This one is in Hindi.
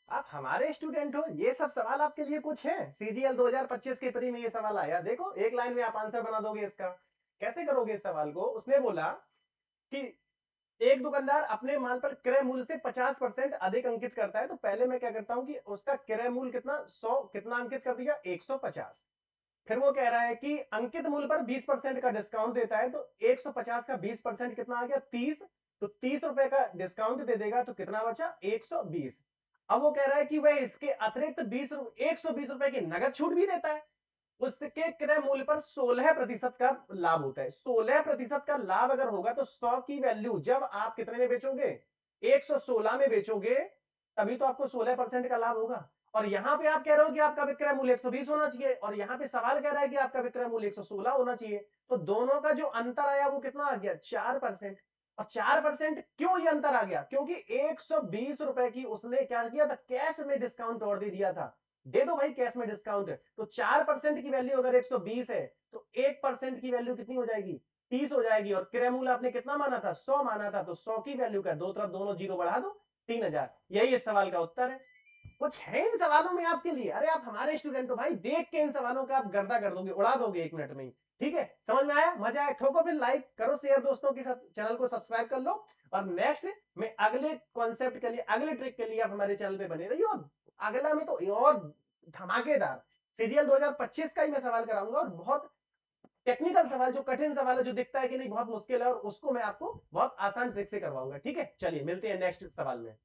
आप हमारे स्टूडेंट हो, ये सब सवाल आपके लिए कुछ है? सीजीएल 2025 के प्री में ये सवाल आया, देखो एक लाइन में आप आंसर बना दोगे इसका। कैसे करोगे इस सवाल को? उसने बोला कि एक दुकानदार अपने माल पर क्रय मूल्य से 50% अधिक अंकित करता है, तो पहले मैं क्या करता हूं कि उसका क्रय मूल्य कितना 100 कितना अंकित कर दिया 150। फिर वो कह रहा है कि अंकित मूल्य पर 20% का डिस्काउंट देता है, तो 150 का 20% कितना आ गया 30। तो 30 रुपए का डिस्काउंट दे देगा तो कितना बचा 120। अब वो कह रहा है कि वह इसके अतिरिक्त 120 रुपए की नगद छूट भी देता है। उसके क्रय मूल्य पर 16% का लाभ होता है। 16% का लाभ अगर होगा तो स्टॉक की वैल्यू जब आप कितने में बेचोगे 116 में बेचोगे, तभी तो आपको 16% का लाभ होगा। और यहां पे आप कह रहे हो कि आपका विक्रय मूल्य 120 होना चाहिए, और यहां पे सवाल कह रहा है कि आपका विक्रय मूल्य 116 होना चाहिए। तो दोनों का जो अंतर आया वो कितना आ गया 4%। और 4% क्यों ये अंतर आ गया? क्योंकि 120 रुपए की उसने क्या किया था, कैश में डिस्काउंट और दे दिया था। दे दो भाई कैश में डिस्काउंट है, तो 4% की वैल्यू अगर 120 है तो 1% की वैल्यू कितनी हो जाएगी 30 हो जाएगी। और क्रय मूल्य आपने कितना माना था 100 माना था, तो 100 की वैल्यू का दो तरफ दोनों जीरो बढ़ा दो 3000। यही इस सवाल का उत्तर है। कुछ है इन सवालों में आपके लिए? अरे आप हमारे स्टूडेंट हो भाई, देख के इन सवालों का आप गर्दा कर दोगे, उड़ा दोगे 1 मिनट में ही। ठीक है, समझ में आया? मजा आया? ठोको फिर लाइक करो, शेयर दोस्तों के साथ, चैनल को सब्सक्राइब कर लो। और नेक्स्ट मैं अगले कॉन्सेप्ट के लिए, अगले ट्रिक के लिए आप हमारे चैनल पे बने रहिए। और अगला में तो और धमाकेदार सीजीएल 2025 का ही मैं सवाल कराऊंगा, और बहुत टेक्निकल सवाल, जो कठिन सवाल है, जो दिखता है कि नहीं बहुत मुश्किल है, और उसको मैं आपको बहुत आसान ट्रिक से करवाऊंगा। ठीक है, चलिए मिलते हैं नेक्स्ट सवाल में।